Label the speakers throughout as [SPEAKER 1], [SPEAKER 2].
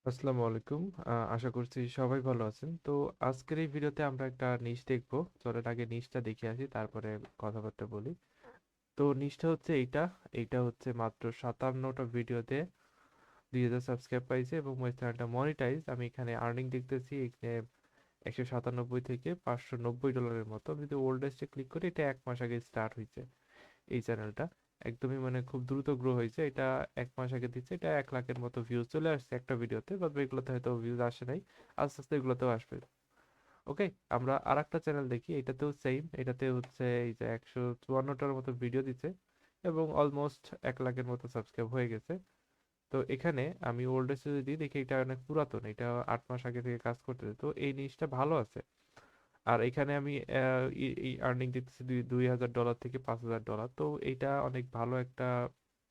[SPEAKER 1] আসসালামু আলাইকুম। আশা করছি সবাই ভালো আছেন। তো আজকের এই ভিডিওতে আমরা একটা নিশ দেখব। চলেন আগে নিশটা দেখে আসি, তারপরে কথাবার্তা বলি। তো নিশটা হচ্ছে এইটা হচ্ছে মাত্র 57টা ভিডিওতে 2000 সাবস্ক্রাইব পাইছে এবং আমার চ্যানেলটা মনিটাইজ। আমি এখানে আর্নিং দেখতেছি এখানে 197 থেকে $590 মতো। আমি যদি ওল্ডেস্টে ক্লিক করি, এটা 1 মাস আগে স্টার্ট হয়েছে এই চ্যানেলটা। একদমই মানে খুব দ্রুত গ্রো হয়েছে। এটা 1 মাস আগে দিচ্ছে, এটা 1 লাখের মতো ভিউজ চলে আসছে একটা ভিডিওতে, বাট এগুলোতে হয়তো ভিউজ আসে নাই। আস্তে আস্তে এগুলোতেও আসবে। ওকে, আমরা আর একটা চ্যানেল দেখি, এটাতেও সেম। এটাতে হচ্ছে এই যে 154টার মতো ভিডিও দিচ্ছে এবং অলমোস্ট 1 লাখের মতো সাবস্ক্রাইব হয়ে গেছে। তো এখানে আমি ওল্ডেস্ট যদি দেখি, এটা অনেক পুরাতন, এটা 8 মাস আগে থেকে কাজ করতেছে। তো এই জিনিসটা ভালো আছে। আর এখানে আমি এই আর্নিং দিতেছি $2000 থেকে $5000। তো এইটা অনেক ভালো একটা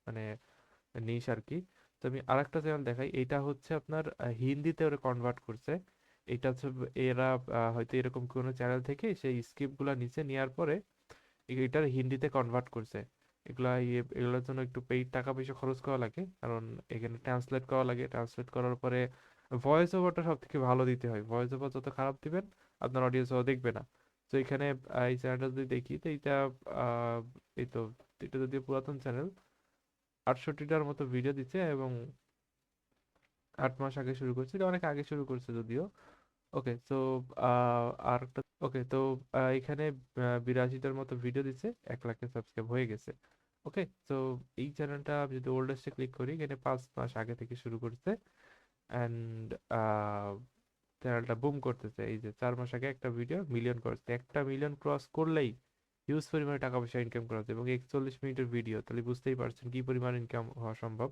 [SPEAKER 1] মানে নিশ আর কি। তো আমি আরেকটা চ্যানেল দেখাই, এটা হচ্ছে আপনার হিন্দিতে ওরা কনভার্ট করছে। এটা হচ্ছে এরা হয়তো এরকম কোনো চ্যানেল থেকে সেই স্ক্রিপ্ট গুলা নিচে নেওয়ার পরে এটার হিন্দিতে কনভার্ট করছে। এগুলোর জন্য একটু পেইড টাকা পয়সা খরচ করা লাগে, কারণ এখানে ট্রান্সলেট করা লাগে। ট্রান্সলেট করার পরে ভয়েস ওভারটা সব থেকে ভালো দিতে হয়। ভয়েস ওভার যত খারাপ দিবেন, আপনার অডিয়েন্স দেখবে না। তো এখানে এই চ্যানেলটা যদি দেখি, তো এইটা আহ, এই তো এটা যদি পুরাতন চ্যানেল, 68টার মতো ভিডিও দিচ্ছে এবং 8 মাস আগে শুরু করছে। এটা অনেক আগে শুরু করছে যদিও। ওকে, তো আর একটা ওকে, তো এখানে 82টার মতো ভিডিও দিচ্ছে, 1 লাখের সাবস্ক্রাইব হয়ে গেছে। ওকে, তো এই চ্যানেলটা আমি যদি ওল্ডেস্টে ক্লিক করি, এখানে 5 মাস আগে থেকে শুরু করছে অ্যান্ড চ্যানেলটা বুম করতেছে। এই যে 4 মাস আগে একটা ভিডিও মিলিয়ন করছে, 1 মিলিয়ন ক্রস করলেই হিউজ পরিমাণে টাকা পয়সা ইনকাম করা যায়। এবং 41 মিনিটের ভিডিও, তাহলে বুঝতেই পারছেন কি পরিমাণ ইনকাম হওয়া সম্ভব।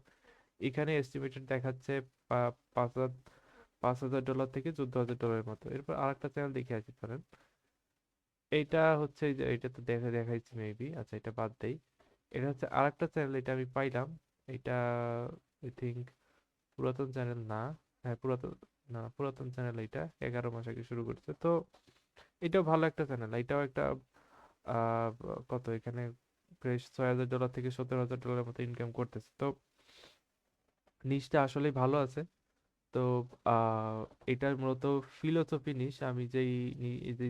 [SPEAKER 1] এখানে এস্টিমেটেড দেখাচ্ছে পা- পাঁচ হাজার $5000 থেকে $14000 মতো। এরপর আরেকটা চ্যানেল দেখে আসি ধরেন। এইটা হচ্ছে এই যে এটা তো দেখাইছি মেবি, আচ্ছা এটা বাদ দেই। এটা হচ্ছে আরেকটা চ্যানেল, এটা আমি পাইলাম। এটা আই থিঙ্ক পুরাতন চ্যানেল না। হ্যাঁ পুরাতন, না পুরাতন চ্যানেল। এটা 11 মাস আগে শুরু করছে। তো এটাও ভালো একটা চ্যানেল। এটাও একটা আহ কত এখানে প্রায় $6000 থেকে $17000 মতো ইনকাম করতেছে। তো নিচটা আসলেই ভালো আছে। তো আহ এটার মূলত ফিলোসফি নিশ। আমি যেই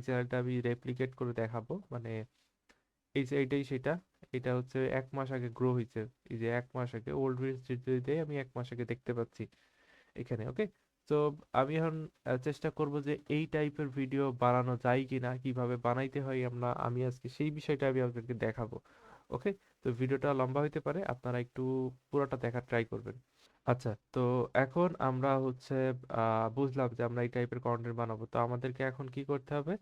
[SPEAKER 1] চ্যানেলটা আমি রেপ্লিকেট করে দেখাবো, মানে এই যে এইটাই সেটা। এটা হচ্ছে 1 মাস আগে গ্রো হয়েছে। এই যে 1 মাস আগে ওল্ড রিলস যদি আমি 1 মাস আগে দেখতে পাচ্ছি এখানে। ওকে, তো আমি এখন চেষ্টা করব যে এই টাইপের ভিডিও বানানো যায় কিনা, কিভাবে বানাইতে হয় আমি আজকে সেই বিষয়টা আমি আপনাদেরকে দেখাবো। ওকে, তো ভিডিওটা লম্বা হইতে পারে, আপনারা একটু পুরোটা দেখার ট্রাই করবেন। আচ্ছা, তো এখন আমরা হচ্ছে বুঝলাম যে আমরা এই টাইপের কন্টেন্ট বানাবো। তো আমাদেরকে এখন কি করতে হবে?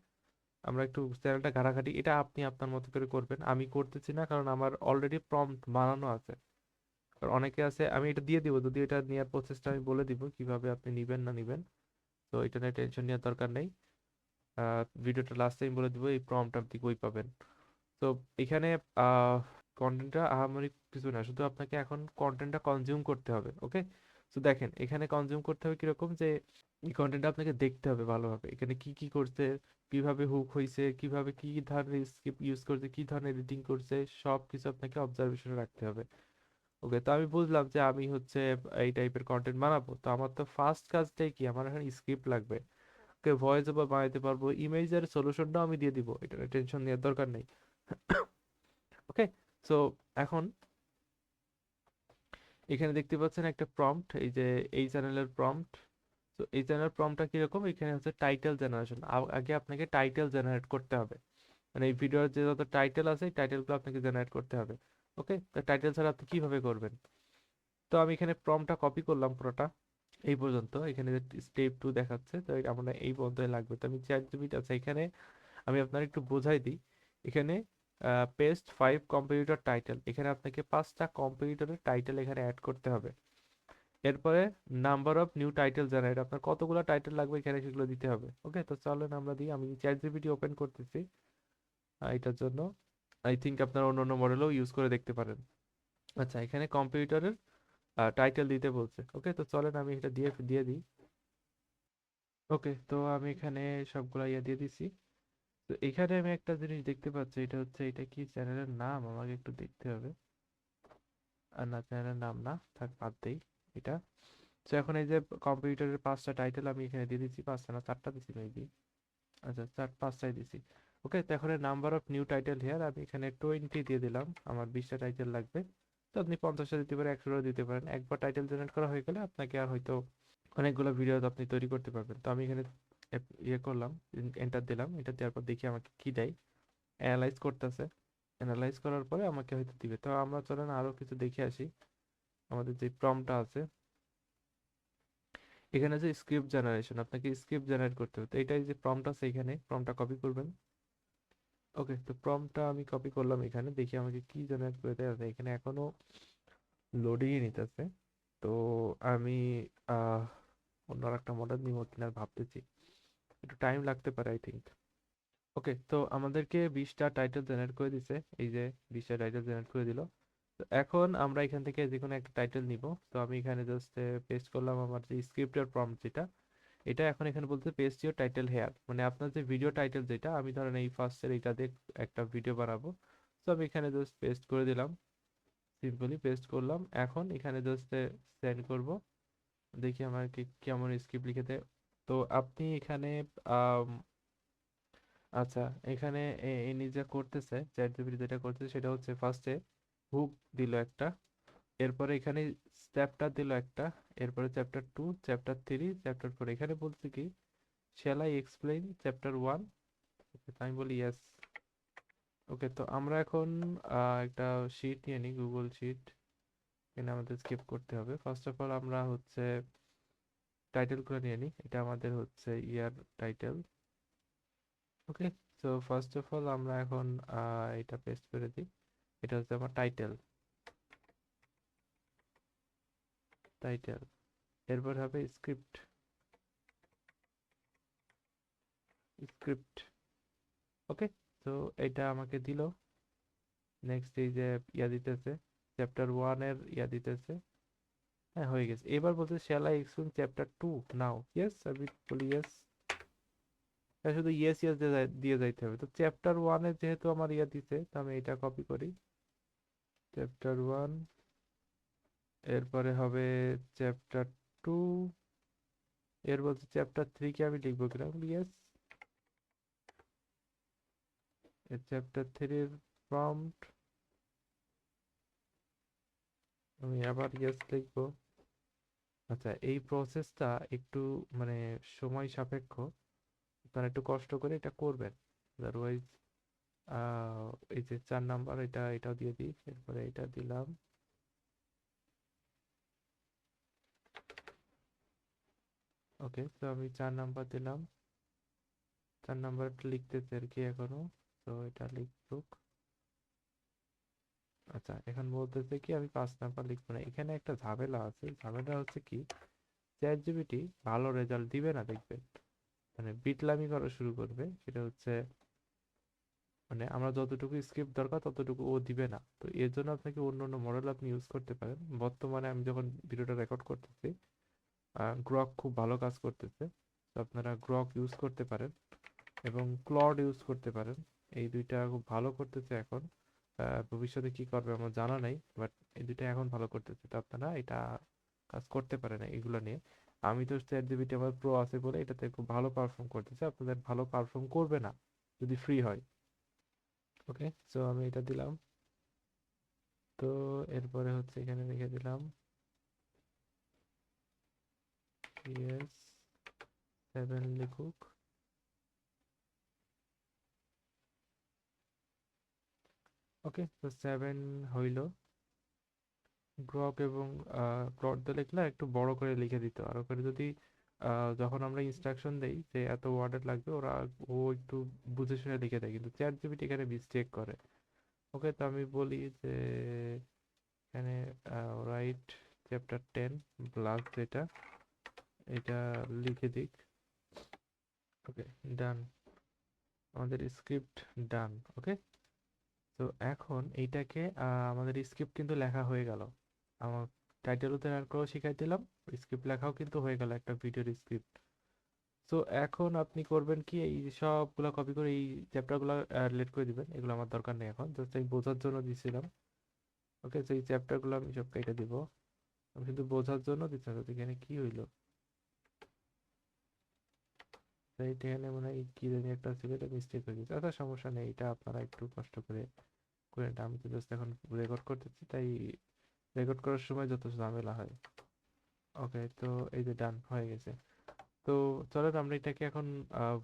[SPEAKER 1] আমরা একটু চ্যানেলটা ঘাটাঘাটি, এটা আপনি আপনার মতো করে করবেন, আমি করতেছি না, কারণ আমার অলরেডি প্রম্পট বানানো আছে। কারণ অনেকে আছে, আমি এটা দিয়ে দিব, যদি এটা নেওয়ার প্রসেসটা আমি বলে দিব কিভাবে আপনি নিবেন না নিবেন। তো এটা নিয়ে টেনশন নেওয়ার দরকার নেই। ভিডিওটা লাস্ট টাইম বলে দিব এই প্রম্পট আপনি কই পাবেন। তো এখানে আহ কন্টেন্টটা আহামরি কিছু না, শুধু আপনাকে এখন কন্টেন্টটা কনজিউম করতে হবে। ওকে, তো দেখেন এখানে কনজিউম করতে হবে কিরকম, যে এই কন্টেন্টটা আপনাকে দেখতে হবে ভালোভাবে। এখানে কি কি করছে, কিভাবে হুক হয়েছে, কিভাবে কি ধরনের স্ক্রিপ্ট ইউজ করছে, কি ধরনের এডিটিং করছে, সব কিছু আপনাকে অবজারভেশনে রাখতে হবে। ওকে, তো আমি বুঝলাম যে আমি হচ্ছে এই টাইপের কন্টেন্ট বানাবো। তো আমার তো ফার্স্ট কাজটাই কি, আমার এখন স্ক্রিপ্ট লাগবে। ওকে, ভয়েস ওভার বানাইতে পারবো, ইমেজের সলিউশনটাও আমি দিয়ে দিব, এটা টেনশন নেওয়ার দরকার নেই। ওকে, সো এখন এখানে দেখতে পাচ্ছেন একটা প্রম্পট, এই যে এই চ্যানেলের প্রম্পট। তো এই চ্যানেলের প্রম্পটটা কিরকম, এখানে হচ্ছে টাইটেল জেনারেশন। আগে আপনাকে টাইটেল জেনারেট করতে হবে, মানে এই ভিডিওর যে যত টাইটেল আছে এই টাইটেলগুলো আপনাকে জেনারেট করতে হবে। ওকে, তো টাইটেল ছাড়া আপনি কিভাবে করবেন? তো আমি এখানে প্রম্পটটা কপি করলাম পুরোটা এই পর্যন্ত। এখানে স্টেপ 2 দেখাচ্ছে, তো আমরা এই পর্যন্তই লাগবে। তো আমি চ্যাট জিপিটি আছে এখানে, আমি আপনার একটু বোঝাই দিই। এখানে পেস্ট 5 কম্পিটিটর টাইটেল, এখানে আপনাকে 5টা কম্পিটিটরের টাইটেল এখানে অ্যাড করতে হবে। এরপরে number of new title generate, আপনার কতগুলো টাইটেল লাগবে এখানে সেগুলো দিতে হবে। ওকে, তো চলেন আমরা দিই। আমি চ্যাট জিপিটি ওপেন করতেছি এটার জন্য। আই থিঙ্ক আপনার অন্য অন্য মডেলও ইউজ করে দেখতে পারেন। আচ্ছা, এখানে কম্পিউটারের টাইটেল দিতে বলছে। ওকে, তো চলেন আমি এটা দিয়ে দিয়ে দিই। ওকে, তো আমি এখানে সবগুলা ইয়ে দিয়ে দিছি। তো এখানে আমি একটা জিনিস দেখতে পাচ্ছি, এটা হচ্ছে, এটা কি চ্যানেলের নাম? আমাকে একটু দেখতে হবে। আর না, চ্যানেলের নাম না, থাক বাদ দেই এটা। তো এখন এই যে কম্পিউটারের 5টা টাইটেল আমি এখানে দিয়ে দিচ্ছি, 5টা না 4টা দিচ্ছি মেবি। আচ্ছা 5টাই দিছি। ওকে, তো এখন number of new title here আমি এখানে 20 দিয়ে দিলাম, আমার 20টা টাইটেল লাগবে। তো আপনি 50টা দিতে পারেন, 100টা দিতে পারেন। একবার টাইটেল জেনারেট করা হয়ে গেলে আপনাকে আর হয়তো অনেকগুলো ভিডিও আপনি তৈরি করতে পারবেন। তো আমি এখানে ইয়ে করলাম, এন্টার দিলাম। এন্টার দেওয়ার পর দেখি আমাকে কি দেয়। অ্যানালাইজ করতেছে, অ্যানালাইজ করার পরে আমাকে হয়তো দিবে। তো আমরা চলেন আরো কিছু দেখে আসি। আমাদের যে প্রম্পটটা আছে এখানে, যে স্ক্রিপ্ট জেনারেশন, আপনাকে স্ক্রিপ্ট জেনারেট করতে হবে। তো এটাই যে প্রম্পট আছে এখানে, প্রম্পটটা কপি করবেন। ওকে, তো প্রম্পটটা আমি কপি করলাম এখানে, দেখি আমাকে কি জেনারেট করে দেয়। এখানে এখনো লোডিংয়ে নিতেছে। তো আমি আহ অন্য একটা মডেল নিব কিনা ভাবতেছি, একটু টাইম লাগতে পারে আই থিঙ্ক। ওকে, তো আমাদেরকে 20টা টাইটেল জেনারেট করে দিছে, এই যে 20টা টাইটেল জেনারেট করে দিল। তো এখন আমরা এখান থেকে যে কোনো একটা টাইটেল নিব। তো আমি এখানে জাস্ট পেস্ট করলাম আমার যে স্ক্রিপ্টের প্রম্পট যেটা, এটা এখন এখানে বলতে পেস্ট ইওর টাইটেল হেয়ার, মানে আপনার যে ভিডিও টাইটেল যেটা, আমি ধরেন এই ফার্স্টের এইটা দিয়ে একটা ভিডিও বানাবো। তো আমি এখানে জাস্ট পেস্ট করে দিলাম, সিম্পলি পেস্ট করলাম। এখন এখানে জাস্ট সেন্ড করব, দেখি আমার কি কেমন স্ক্রিপ্ট লিখে দেয়। তো আপনি এখানে আম, আচ্ছা, এখানে ইনি যা করতেছে, চ্যাট জিপিটি যেটা করতেছে সেটা হচ্ছে ফার্স্টে হুক দিল একটা, এরপরে এখানে চ্যাপ্টার দিল একটা, এরপরে চ্যাপ্টার 2, চ্যাপ্টার 3, চ্যাপ্টার 4। এখানে বলছে কি, শ্যাল আই এক্সপ্লেইন চ্যাপ্টার 1? আমি বলি ইয়েস। ওকে, তো আমরা এখন একটা শিট নিয়ে নিই, গুগল শিট। এখানে আমাদের স্কিপ করতে হবে। ফার্স্ট অফ অল আমরা হচ্ছে টাইটেলগুলো নিয়ে নিই। এটা আমাদের হচ্ছে ইয়ার টাইটেল। ওকে, তো ফার্স্ট অফ অল আমরা এখন এটা পেস্ট করে দিই। এটা হচ্ছে আমার টাইটেল, টাইটেল। এরপর হবে স্ক্রিপ্ট, স্ক্রিপ্ট। ওকে, তো এটা আমাকে দিল। নেক্সট এই যে ইয়া দিতেছে, চ্যাপ্টার 1 এর ইয়া দিতেছে। হ্যাঁ, হয়ে গেছে। এবার বলছে shall I explain chapter 2 now? Yes, আমি বলি ইয়েস। শুধু ইয়েস ইয়েস দিয়ে যাইতে হবে। তো চ্যাপ্টার 1 এর যেহেতু আমার ইয়া দিছে, তো আমি এটা কপি করি, চ্যাপ্টার 1। এরপরে হবে চ্যাপ্টার 2। এর বলছে চ্যাপ্টার 3 কে আমি লিখবো কিনা, বলি ইয়েস। চ্যাপ্টার 3 এর প্রম্পট আমি আবার ইয়েস লিখবো। আচ্ছা, এই প্রসেসটা একটু মানে সময় সাপেক্ষ, আপনারা একটু কষ্ট করে এটা করবেন, আদারওয়াইজ এই যে 4 নাম্বার, এটাও দিয়ে দিই, এরপরে এটা দিলাম। ওকে, তো আমি 4 নাম্বার দিলাম। 4 নাম্বারটা লিখতেছে আর কি এখনো, তো এটা লিখুক। আচ্ছা, এখন বলতেছে কি আমি 5 নাম্বার লিখবো না। এখানে একটা ঝামেলা আছে, ঝামেলা হচ্ছে কি, চ্যাট জিপিটি ভালো রেজাল্ট দিবে না দেখবেন, মানে বিটলামি করা শুরু করবে। সেটা হচ্ছে মানে আমরা যতটুকু স্ক্রিপ্ট দরকার ততটুকু ও দিবে না। তো এর জন্য আপনাকে অন্য অন্য মডেল আপনি ইউজ করতে পারেন। বর্তমানে আমি যখন ভিডিওটা রেকর্ড করতেছি, গ্রক খুব ভালো কাজ করতেছে। তো আপনারা গ্রক ইউজ করতে পারেন এবং ক্লড ইউজ করতে পারেন। এই দুইটা খুব ভালো করতেছে এখন। ভবিষ্যতে কি করবে আমার জানা নাই, বাট এই দুইটা এখন ভালো করতেছে। তো আপনারা এটা কাজ করতে পারেন এগুলো নিয়ে। আমি তো চ্যাট জিপিটি আমার প্রো আছে বলে এটাতে খুব ভালো পারফর্ম করতেছে, আপনাদের ভালো পারফর্ম করবে না যদি ফ্রি হয়। ওকে, সো আমি এটা দিলাম। তো এরপরে হচ্ছে এখানে লিখে দিলাম ইয়েস 7 লিখুক। ওকে, তো 7 হইল। গ্রক এবং প্লট দিয়ে লিখলে একটু বড় করে লিখে দিত, আরো করে যদি যখন আমরা ইনস্ট্রাকশন দেই যে এত ওয়ার্ডের লাগবে, ও একটু বুঝে শুনে লিখে দেয়, কিন্তু চ্যাট জিপিটি এখানে মিস্টেক করে। ওকে, তো আমি বলি যে এখানে রাইট চ্যাপ্টার 10 প্লাস যেটা, এটা লিখে দিক। ওকে, ডান, আমাদের স্ক্রিপ্ট ডান। ওকে, তো এখন এইটাকে আমাদের স্ক্রিপ্ট কিন্তু লেখা হয়ে গেল। আমার টাইটেলও তৈরি করেও শিখাই দিলাম, স্ক্রিপ্ট লেখাও কিন্তু হয়ে গেল, একটা ভিডিওর স্ক্রিপ্ট। তো এখন আপনি করবেন কি, এই সবগুলো কপি করে এই চ্যাপ্টারগুলো ডিলিট করে দিবেন। এগুলো আমার দরকার নেই এখন, জাস্ট আমি বোঝার জন্য দিছিলাম। ওকে, তো এই চ্যাপ্টারগুলো আমি সব কেটে দিব। আমি শুধু বোঝার জন্য দিচ্ছি। তো এখানে কি হইলো? এইটা এখানে মানে কি জানি একটা ছিল, এটা মিস্টেক হয়ে গেছে। আচ্ছা সমস্যা নেই, এটা আপনারা একটু কষ্ট করে করে এটা আমি তো জাস্ট এখন রেকর্ড করতেছি, তাই রেকর্ড করার সময় যত ঝামেলা হয়। ওকে, তো এই যে ডান হয়ে গেছে। তো চলেন আমরা এটাকে এখন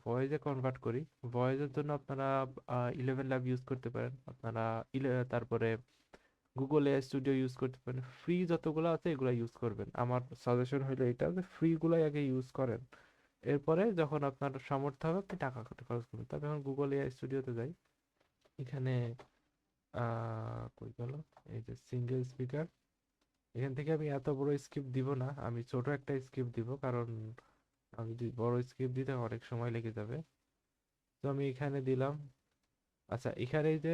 [SPEAKER 1] ভয়েসে কনভার্ট করি। ভয়েসের জন্য আপনারা 11 ল্যাব ইউজ করতে পারেন, আপনারা তারপরে গুগল এআই স্টুডিও ইউজ করতে পারেন। ফ্রি যতগুলো আছে এগুলো ইউজ করবেন। আমার সাজেশন হলো এটা যে ফ্রি গুলাই আগে ইউজ করেন, এরপরে যখন আপনার সামর্থ্য হবে আপনি টাকা খরচ করবেন। তবে এখন গুগল এআই স্টুডিওতে যাই। এখানে কই গেল, এই যে সিঙ্গেল স্পিকার, এখান থেকে আমি এত বড় স্ক্রিপ্ট দিব না, আমি ছোট একটা স্ক্রিপ্ট দিব, কারণ আমি যদি বড় স্ক্রিপ্ট দিতে অনেক সময় লেগে যাবে। তো আমি এখানে দিলাম। আচ্ছা, এখানে এই যে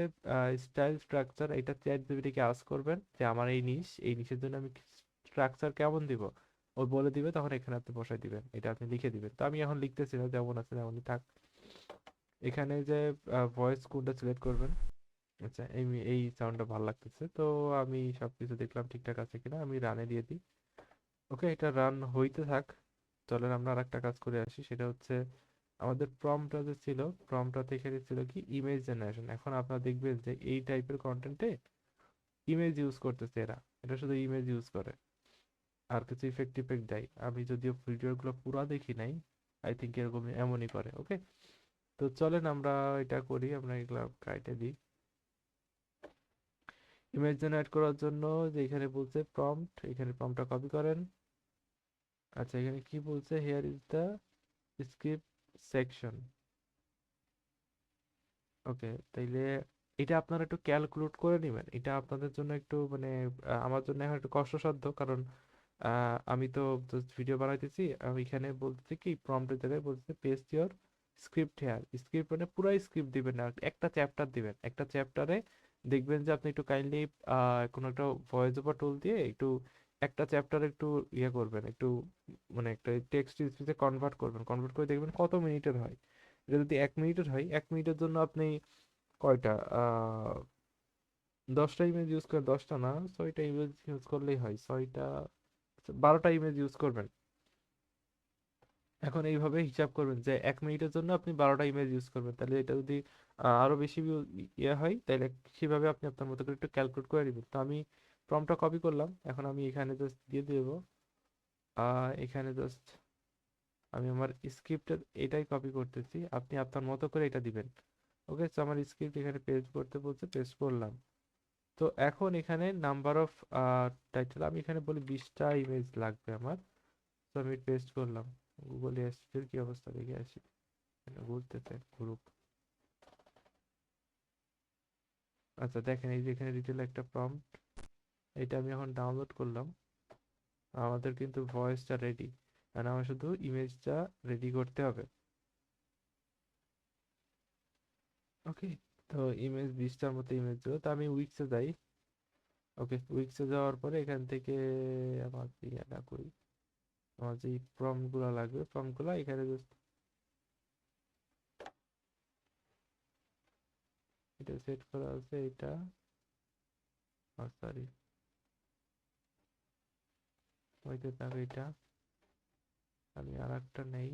[SPEAKER 1] স্টাইল স্ট্রাকচার, এটা চ্যাট জিপিটিকে আস্ক করবেন যে আমার এই নিশের জন্য আমি স্ট্রাকচার কেমন দিব, ও বলে দিবে, তখন এখানে আপনি বসাই দিবেন, এটা আপনি লিখে দিবেন। তো আমি এখন লিখতেছি না, যেমন আছে তেমনই থাক। এখানে যে ভয়েস কোনটা সিলেক্ট করবেন। আচ্ছা, এই সাউন্ডটা ভালো লাগতেছে, তো আমি সবকিছু দেখলাম ঠিকঠাক আছে কিনা, আমি রানে দিয়ে দিই। ওকে, এটা রান হইতে থাক। চলেন আমরা আরেকটা কাজ করে আসি, সেটা হচ্ছে আমাদের প্রম্পটটা যে ছিল, প্রম্পটটা এখানে ছিল কি ইমেজ জেনারেশন। এখন আপনারা দেখবেন যে এই টাইপের কন্টেন্টে ইমেজ ইউজ করতেছে এরা, এটা শুধু ইমেজ ইউজ করে, আর কিছু ইফেক্ট টিফেক্ট দেয়। আমি যদিও ভিডিওগুলো পুরো দেখি নাই, আই থিঙ্ক এরকম এমনই করে। ওকে, তো চলেন আমরা এটা করি, আমরা এগুলা কাইটে দিই। ইমেজ জেনারেট করার জন্য যে এখানে বলছে প্রম্পট, এখানে প্রম্পটটা কপি করেন। আচ্ছা, এখানে কি বলছে, here is the script section. Okay, তাইলে এটা আপনারা একটু ক্যালকুলেট করে নেবেন, এটা আপনাদের জন্য একটু মানে আমার জন্য এখন একটু কষ্টসাধ্য, কারণ আমি তো জাস্ট ভিডিও বানাইতেছি। আমি এখানে বলতেছি কি প্রম্পটের জায়গায় বলতেছে paste your script here. Script মানে পুরো স্ক্রিপ্ট দিবেন না, একটা চ্যাপ্টার দিবেন। একটা চ্যাপ্টারে দেখবেন যে আপনি একটু কাইন্ডলি কোনো একটা ভয়েস ওভার টুল দিয়ে একটু একটা চ্যাপ্টার একটু ইয়ে করবেন, একটু মানে একটা টেক্সট স্পিচে কনভার্ট করবেন, কনভার্ট করে দেখবেন কত মিনিটের হয়। এটা যদি 1 মিনিটের হয়, 1 মিনিটের জন্য আপনি কয়টা 10টা ইমেজ ইউজ করে, 10টা না 6টা ইমেজ ইউজ করলেই হয়, 6টা 12টা ইমেজ ইউজ করবেন। এখন এইভাবে হিসাব করবেন যে 1 মিনিটের জন্য আপনি 12টা ইমেজ ইউজ করবেন, তাহলে এটা যদি আরো বেশি ইয়ে হয়, তাহলে সেভাবে আপনি আপনার মতো করে একটু ক্যালকুলেট করে দিবেন। তো আমি প্রম্পটটা কপি করলাম, এখন আমি এখানে জাস্ট দিয়ে দেবো। এখানে জাস্ট আমি আমার স্ক্রিপ্টের এটাই কপি করতেছি, আপনি আপনার মতো করে এটা দিবেন। ওকে, তো আমার স্ক্রিপ্ট এখানে পেস্ট করতে বলছে, পেস্ট করলাম। তো এখন এখানে নাম্বার অফ টাইটেল আমি এখানে বলি 20টা ইমেজ লাগবে আমার। তো আমি পেস্ট করলাম। গুগল এর কি অবস্থা দেখে আসি, ঘুরতেছে গ্রুপ। আচ্ছা দেখেন, এই যে এখানে ডিটেল একটা প্রম্পট, এটা আমি এখন ডাউনলোড করলাম। আমাদের কিন্তু ভয়েসটা রেডি, মানে আমার শুধু ইমেজটা রেডি করতে হবে। ওকে, তো ইমেজ 20টার মতো ইমেজ ছিল, তো আমি উইক্সে যাই। ওকে, উইক্সে যাওয়ার পরে এখান থেকে আমার ইয়েটা করি, আমার যে প্রম্পট গুলা লাগবে, প্রম্পট গুলা এখানে just এটা সেট করা আছে, এটা সরি হইতে থাকবে। এটা আমি আর একটা নেই।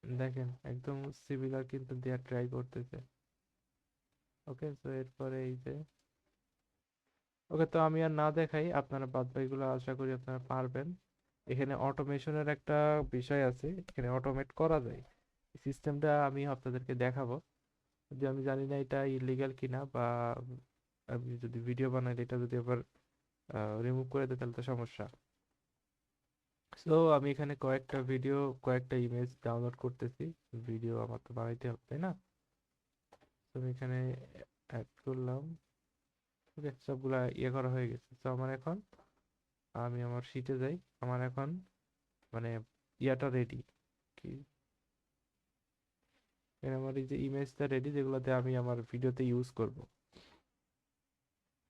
[SPEAKER 1] দেখেন একদম সিমিলার কিন্তু দেওয়ার ট্রাই করতেছে। ওকে, তো এরপরে এই যে ওকে, তো আমি আর না দেখাই, আপনারা বাদ বাকিগুলো আশা করি আপনারা পারবেন। এখানে অটোমেশনের একটা বিষয় আছে, এখানে অটোমেট করা যায়। সিস্টেমটা আমি আপনাদেরকে দেখাবো, যদি আমি জানি না এটা ইলিগাল কিনা, বা আমি যদি ভিডিও বানাই এটা যদি আবার রিমুভ করে দেয় তাহলে তো সমস্যা। সো আমি এখানে কয়েকটা ভিডিও, কয়েকটা ইমেজ ডাউনলোড করতেছি। ভিডিও আমার তো বানাইতে হবে তাই না? তো আমি এখানে অ্যাড করলাম। ওকে, সবগুলা ইয়ে করা হয়ে গেছে। তো আমার এখন, আমি আমার শিটে যাই। আমার এখন মানে ইয়াটা রেডি, কি এর আমার এই যে ইমেজটা রেডি, যেগুলোতে আমি আমার ভিডিওতে ইউজ করব।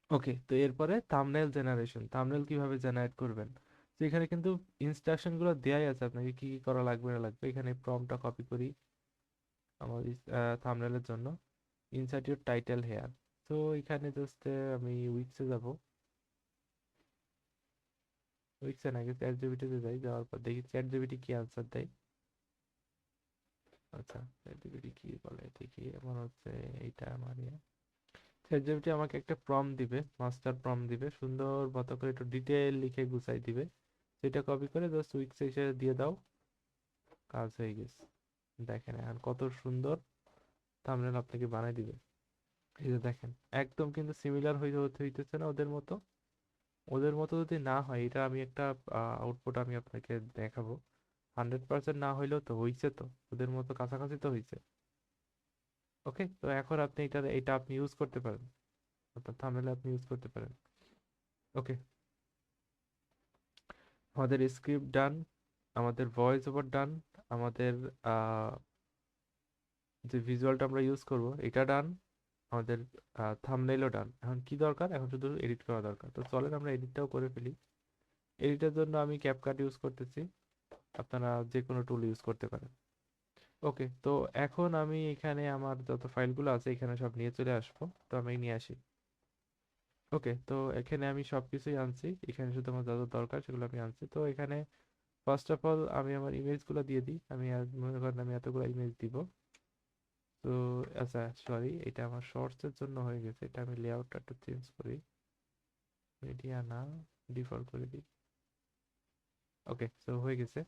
[SPEAKER 1] ওকে, তো এরপরে থাম্বনেল জেনারেশন, থাম্বনেল কিভাবে জেনারেট করবেন। তো এখানে কিন্তু ইনস্ট্রাকশন গুলো দেয়াই আছে আপনাকে কি কি করা লাগবে না লাগবে। এখানে প্রম্পটটা কপি করি আমার থাম্বনেলের জন্য। ইনসার্ট ইউর টাইটেল হেয়ার, তো তো এখানে জাস্ট আমি উইক্সে যাব, উইক্সে না গেছে চ্যাট জিপিটিতে যাই, যাওয়ার পর দেখি চ্যাট জিপিটি কি আনসার দেয়। আচ্ছা চ্যাট জিপিটি কি বলে দেখি, আমার হচ্ছে এইটা আমার চ্যাট জিপিটি আমাকে একটা প্রম্পট দিবে, মাস্টার প্রম্পট দিবে, সুন্দর মতো করে একটু ডিটেল লিখে গুছাই দিবে, সেটা কপি করে জাস্ট উইক্সে এসে দিয়ে দাও, কাজ হয়ে গেছে। দেখেন এখন কত সুন্দর থাম্বনেল আপনাকে বানাই দিবে। এই যে দেখেন একদম কিন্তু সিমিলার হইতেছে না ওদের মতো। ওদের মতো যদি না হয়, এটা আমি একটা আউটপুট আমি আপনাকে দেখাবো, 100% না হইলেও তো হইছে, তো ওদের মতো কাছাকাছি তো হইছে। ওকে, তো এখন আপনি এটা আপনি ইউজ করতে পারেন, আপনার থাম্বনেলে আপনি ইউজ করতে পারেন। ওকে, আমাদের স্ক্রিপ্ট ডান, আমাদের ভয়েস ওভার ডান, আমাদের আহ, যে ভিজুয়ালটা আমরা ইউজ করব এটা ডান, আমাদের থাম্বনেইলও ডান। এখন কি দরকার, এখন শুধু এডিট করা দরকার। তো চলেন আমরা এডিটটাও করে ফেলি। এডিটের জন্য আমি ক্যাপকাট ইউজ করতেছি, আপনারা যে কোনো টুল ইউজ করতে পারেন। ওকে, তো এখন আমি এখানে আমার যত ফাইলগুলো আছে এখানে সব নিয়ে চলে আসবো, তো আমি নিয়ে আসি। ওকে, তো এখানে আমি সবকিছুই আনছি, এখানে শুধু আমার যত দরকার সেগুলো আমি আনছি। তো এখানে ফার্স্ট অফ অল আমি আমার ইমেজগুলো দিয়ে দিই, আমি মনে করেন আমি এতগুলো ইমেজ দিব। তো আচ্ছা সরি, এটা আমার শর্টসের জন্য হয়ে গেছে, এটা আমি লেআউটটা একটু চেঞ্জ করি, মিডিয়া না, ডিফল্ট করে দিই। ওকে, তো হয়ে গেছে,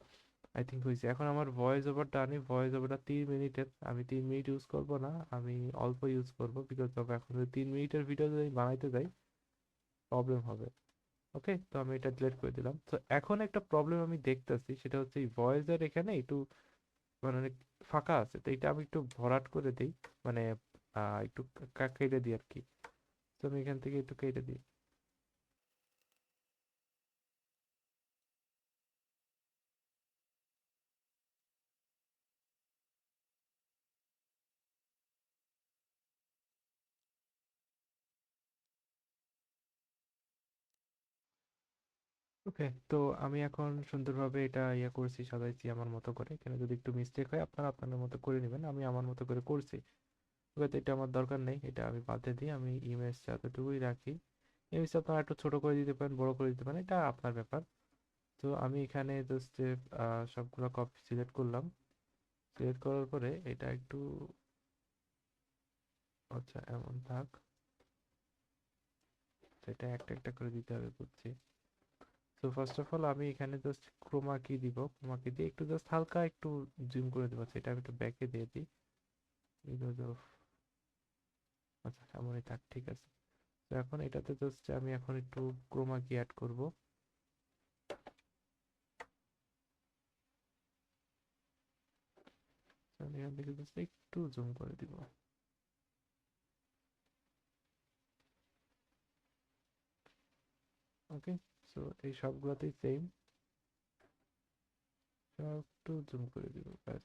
[SPEAKER 1] আই থিঙ্ক হয়েছে। এখন আমার ভয়েস ওভারটা আনি, ভয়েস ওভারটা 3 মিনিটের, আমি 3 মিনিট ইউজ করব না, আমি অল্প ইউজ করব, বিকজ অফ এখন যদি 3 মিনিটের ভিডিও যদি আমি বানাইতে যাই প্রবলেম হবে। ওকে, তো আমি এটা ডিলিট করে দিলাম। তো এখন একটা প্রবলেম আমি দেখতেছি, সেটা হচ্ছে এই ভয়েসের এখানে একটু মানে অনেক ফাঁকা আছে, তো এটা আমি একটু ভরাট করে দিই, মানে একটু কেটে দিই আর কি। তো আমি এখান থেকে একটু কেটে দিই। ওকে, তো আমি এখন সুন্দরভাবে এটা করছি, সাজাইছি আমার মতো করে। এখানে যদি একটু মিস্টেক হয় আপনারা আপনাদের মতো করে নেবেন, আমি আমার মতো করে করছি। ওকে, তো এটা আমার দরকার নেই, এটা আমি বাদে দিই, আমি ইমেজ এতটুকুই রাখি। ইমেজ আপনারা একটু ছোট করে দিতে পারেন, বড় করে দিতে পারেন, এটা আপনার ব্যাপার। তো আমি এখানে জাস্ট সবগুলো কপি সিলেক্ট করলাম, সিলেক্ট করার পরে এটা একটু, আচ্ছা এমন থাক, তো এটা একটা একটা করে দিতে হবে বুঝছি। তো ফার্স্ট অফ অল আমি এখানে জাস্ট ক্রোমা কি দিব, ক্রোমা কি দিয়ে একটু জাস্ট হালকা একটু জুম করে দেবো, সেটা আমি একটু ব্যাকে দিয়ে দিই, বিকজ অফ, আচ্ছা এমনই থাক, ঠিক আছে। তো এখন এটাতে জাস্ট আমি এখন একটু ক্রোমা কি অ্যাড করব, আমি এখান থেকে জাস্ট একটু জুম করে দিব। ওকে, সো এই সবগুলোতেই সেম, সব একটু জুম করে দিব ব্যাস।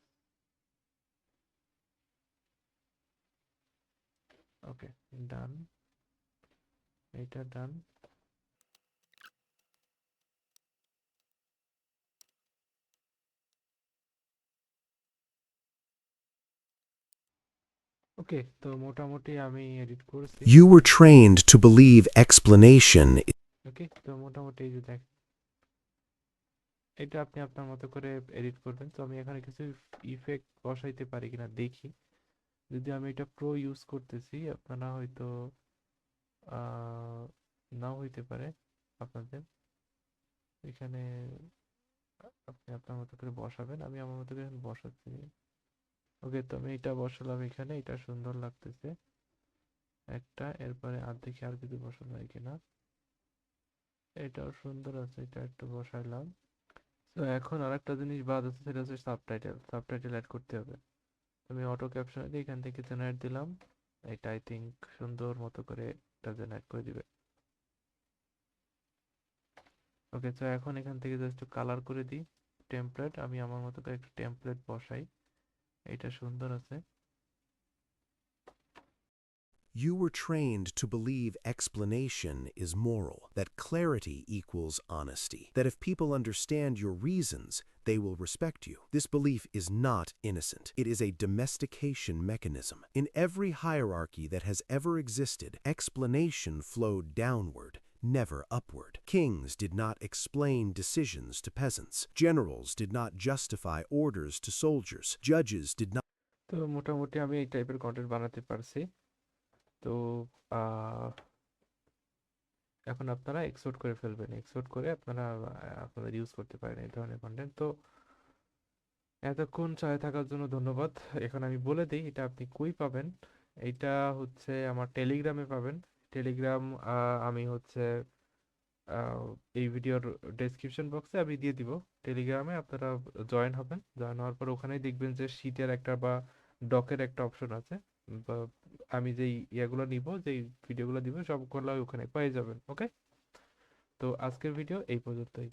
[SPEAKER 1] ওকে, ডান, এটা ডান। ওকে, তো মোটামুটি আমি এডিট করছি।
[SPEAKER 2] You were trained to believe explanation.
[SPEAKER 1] ওকে, তো মোটামুটি এই যে দেখ, এটা আপনি আপনার মতো করে এডিট করবেন। তো আমি এখানে কিছু ইফেক্ট বসাইতে পারি কিনা দেখি, যদি আমি এটা প্রো ইউজ করতেছি, আপনারা হয়তো আহ, নাও হইতে পারে আপনাদের এখানে, আপনি আপনার মতো করে বসাবেন, আমি আমার মতো করে এখন বসাচ্ছি। ওকে, তো আমি এটা বসালাম এখানে, এটা সুন্দর লাগতেছে একটা, এরপরে আর দেখি আর কিছু বসানো হয় কিনা, এটাও সুন্দর আছে, এটা একটু বসাইলাম। তো এখন আরেকটা জিনিস বাদ আছে, সেটা হচ্ছে সাবটাইটেল, সাবটাইটেল অ্যাড করতে হবে। আমি অটো ক্যাপশনে দিয়ে এখান থেকে জেনারেট দিলাম, এটা আই থিঙ্ক সুন্দর মতো করে এটা জেনারেট করে দিবে। ওকে, তো এখন এখান থেকে জাস্ট কালার করে দিই, টেমপ্লেট, আমি আমার মতো করে একটা টেমপ্লেট বসাই, এটা সুন্দর আছে।
[SPEAKER 2] You were trained to believe explanation is moral, that clarity equals honesty, that if people understand your reasons, they will respect you. This belief is not innocent. It is a domestication mechanism. In every hierarchy that has ever existed, explanation flowed downward, never upward. Kings did not explain decisions to peasants. Generals did not justify orders to soldiers. Judges did not.
[SPEAKER 1] তো মোটামুটি আমি এই টাইপের content বানাতে পারছি। তো আহ, এখন আপনারা এক্সপোর্ট করে ফেলবেন, এক্সপোর্ট করে আপনারা আপনাদের ইউজ করতে পারেন এই ধরনের কন্টেন্ট। তো এতক্ষণ সাথে থাকার জন্য ধন্যবাদ। এখন আমি বলে দিই এটা আপনি কই পাবেন। এইটা হচ্ছে আমার টেলিগ্রামে পাবেন। টেলিগ্রাম আমি হচ্ছে এই ভিডিওর ডেসক্রিপশন বক্সে আমি দিয়ে দিব। টেলিগ্রামে আপনারা জয়েন হবেন, জয়েন হওয়ার পর ওখানেই দেখবেন যে শিটের একটা বা ডকের একটা অপশন আছে, বা আমি যেই ইয়েগুলো নিব, যেই ভিডিওগুলো দিব সবগুলো ওখানে পেয়ে যাবেন। ওকে, তো আজকের ভিডিও এই পর্যন্তই।